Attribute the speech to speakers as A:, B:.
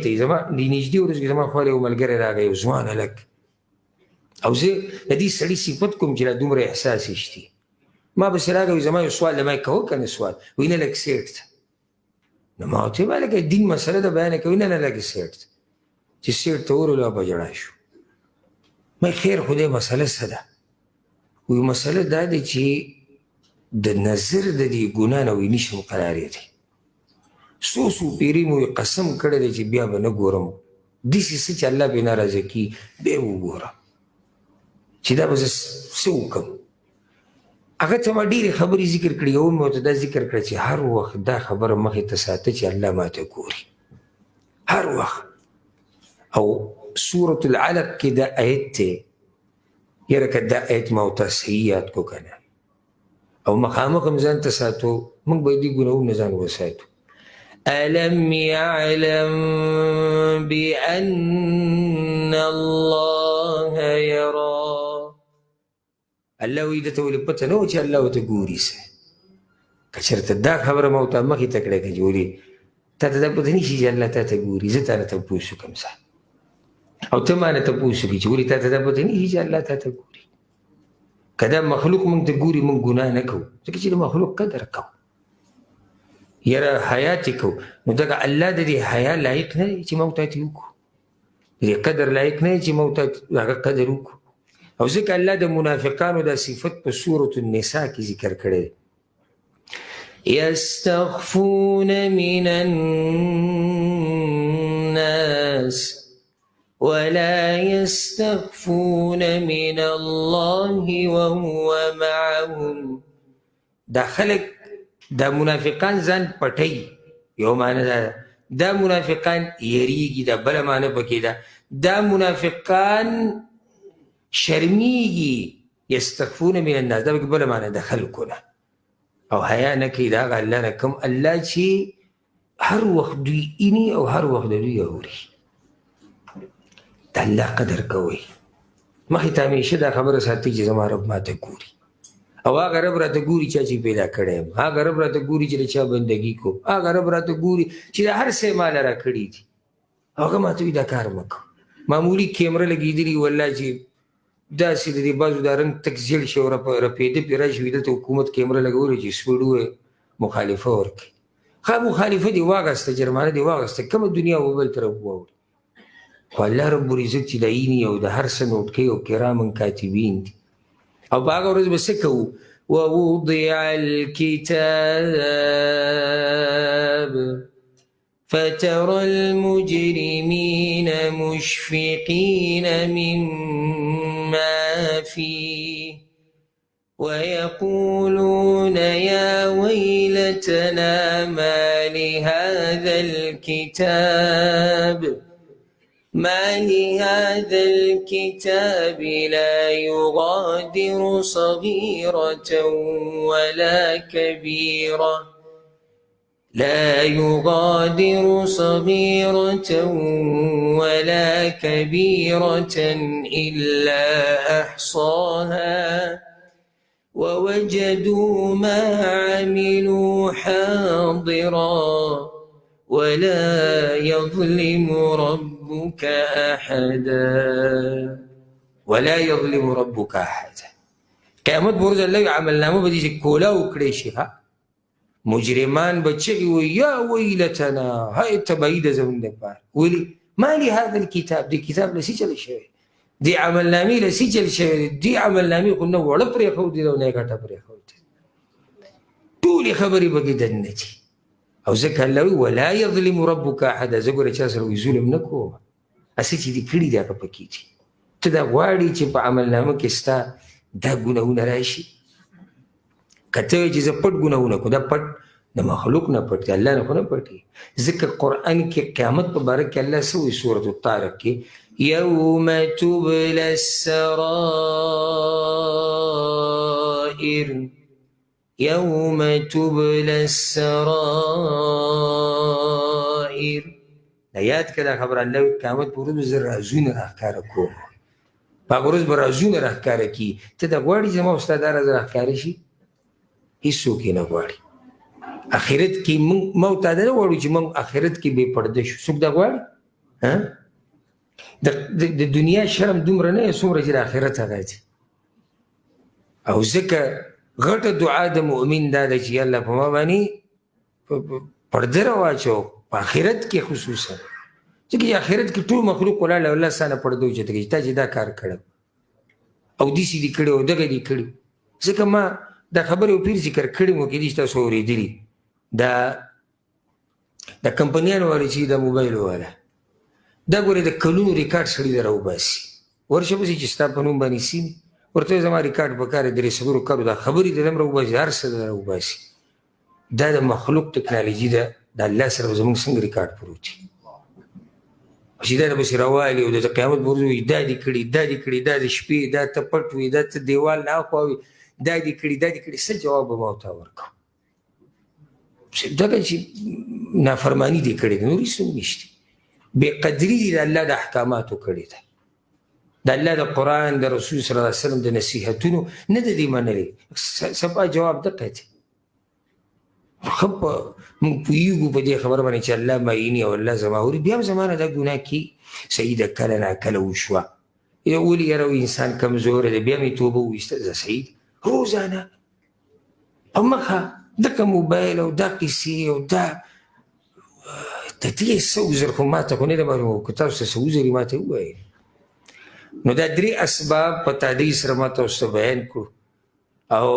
A: ته زما د نږدې ورځ کې زما خوا یو ملګری راغی یو ځوان هلک او زه د دې سړي صفت کوم چې لا دومره احساس یې شتي ما پسې راغی وایي زما یو سوال دی ما یې کوه که نه سوال وایي نه لږ سیټ ته نو ما ورته ویل لکه دین مسله ده بیانه کوي نه نه لږ سیټ ته چې سیټ ته ورولو په ژړا شو ما خیر خدای مسله څه ده وایي مسله دا دی چې د نظر د دې ګناه نه وایي نشم قرارېدی څو پیري مو قسم کړی دی چې بیا به نه ګورم داسې څه چې الله پرې ناراضه کي بیا وګوره چې دا به زه څه وکړم هغه ته ما ډېرې خبرې ذکر کړي یو مې ورته دا ذکر کړه چې هر وخت دا خبره مخې ته ساته چې الله ماته ګوري هر وخت او سورة العلق کې دا آیت دی یاره که دا آیت ما ورته صحیح یاد کو که نه او مخامخ هم ځان ته ساتو موږ باید دې ګناهونه ځان وساتو ألم يعلم بأن الله يرى الله وی دته ولې پته نه و چې الله ورته ګوري څه که چېرته دا خبره ما ورته مخې ته کړې که چې ولې تا ته دا پته نه شي چې الله تا ته ګوري زه تا نه تپوس وکړم څه او ته ما نه تپوس وکړي چې ولې تا ته دا پته نه شي چې الله تا ته ګوري که دا مخلوق موږ ته ګوري موږ ګناه نه کوو ځکه چې د مخلوق قدر کوو یاره حیا چې کوو نو دغه الله د دې حیا لایق نه دی چې موږ ته یې وکړو د دې قدر لایق نه دی چې موږ ته هغه قدر وکړو او ځکه الله د منافقانو دا صفت په سورة النساء کې ذکر کړی یستخفون من الناس ولا يستخفون من الله وهو معهم دا خلق دا منافقان ځان پټي یو معنی دا منافقان یریږي دا بله معنی پکې ده دا منافقان شرمیږي یستخفون من الناس دا پکې بله معنی د خلکو نه او حیا نه کوي د هغه الله نه کوم الله چې هر وخت دوی ایني او هر وخت د دوی اوري د الله قدر کوئ مخې ته همیشه دا خبره ساتئ چې زما رب ماته ګوري او هغه رب راته ګوري چا چې پیدا کړی یم هغه رب راته ګوري چې د چا بندګي کوم هغه رب راته ګوري چې د هر څه ماله را کړي دي هغه ماته وایي دا کار مه کوه معمولي کیمره لګېدلي والله چې داسې د دې بعضو دا رنګ تک زیړ شي او رپېده پرې راشي وي دلته حکومت کیمره لګولې چې سپیډ ووایي مخالفه ورکړي ښه مخالفه دې واغسته جرمانه دې واغسته کومه دنیا و بل طرف واوړي خو الله رب العزت چې د عیني او د هر څه نوټ کوي او کرامن کاتبین دي او په هغه ورځ به څه کوو ووضع الكتاب فترى المجرمين مشفقين مما فيه ويقولون يا ويلتنا ما لهذا الكتاب لا يغادر صغيرة ولا كبيرة إلا أحصاها ووجدوا ما عملوا حاضرا ولا يظلم ربك أحدا قیامت برز الله عملنامه به دې چې کولا وکړی شي مجرمان به چغې وایي یا ویلتنا هی تبعید زموږ دپاره ولې ما لهذا الکتاب دې کتاب له څه چلی شوی دې عملنامې له څه چل شوی دې عملنامې خو نه وړه پرېښودې ده او نه یې ګټه پرېښودې ټولې خبرې پکې دننه دي او ځکه الله وایي ولا یظلم ربک احدا زه ګوره چا سره وایي ظلم نه کوم هسې چې دې کړي دي هغه پکې دي ته دا غواړې چې په عملنامه کې ستا دا ګناهونه راشي که ته وایې چې زه پټ ګناهونه کوم دا پټ د مخلوق نه پټ دی الله نه خو نه پټ دی ځکه قرآن کې قیامت په باره کې الله څه وایي سورة الطارق کې یوم تبلی السرائر دا یاد که دا خبر الله قیامت په ورځ به زه رازونه راښکاره کوم په هغه ورځ به رازونه راښکاره کي ته دا غواړې زما او ستا دا راز راښکاره شي هېڅوک یې نه غواړي آخرت کې موږ تا دا نه غواړو چې موږ آخرت کې بې پرده شو څوک دا غواړي ها د دنیا شرم دومره نه څومره چې د آخرت هغه دی. او ځکه غټه دعا د مؤمن دا ده چې الله په ما باندې پرده راواچو په آخرت کې خصوصا، ځکه آخرت کې ټول مخلوق ولاړ الله ستانه پرده اوچته کوي چې تا چې دا کار کړی او داسې دې کړی او دغه دې کړي. ځکه ما دا خبرې او پیر ذکر کړی مو کېدای شي تاسو اورېدلي د کمپنیانو والا چې د موبایل والا دا ګورې د کلونو ریکارډ سړي د راوباسي ورشه پسې چې ستا په نوم باندې سیم ورته زما ریکارډ په کار درې څلورو کالو دا خبرې د هم راوباسي هر څه د راوباسي. دا د مخلوق ټکنالوژي ده د الله سره زموږ څنګه ریکارډ پروت دي چې دا د پسې راوالي او د قیامت په ورځ وایي دا دې کړي دا دې کړي دا د شپې دا ته پټ وي دا ته دیوال نه اخوا وي دا دې کړي دا دې کړي. څه جواب به ما ورته ورکړم؟ دغه چې نافرماني دې کړې ده نور هېڅ هم نشته. بې قدري دې د الله د احکاماتو کړې ده، د الله د قرآن د رسول صلی الله علیه وسلم د نصیحتونو نه د دې منلې. صفا جواب دقه دی. ښه موږ پوهېږو په دې خبره باندې چې الله معیني او الله زما اوري، بیا هم زما نه دا ګناه کي صحیح ده کله ناکله وشوه ولې یاره انسان کمزوری دی بیا مې توبه وویسته ده صحیح ده. روزانه په مخه دغه موبایل او دا کیسې او دا د دې څه عذر خو ما ته خو نه ده معلومه که تاسو ته څه عذر یې ما ته ووایي. نو دا درې اسباب په تادۍ سره ما تاسو ته بیان کړو او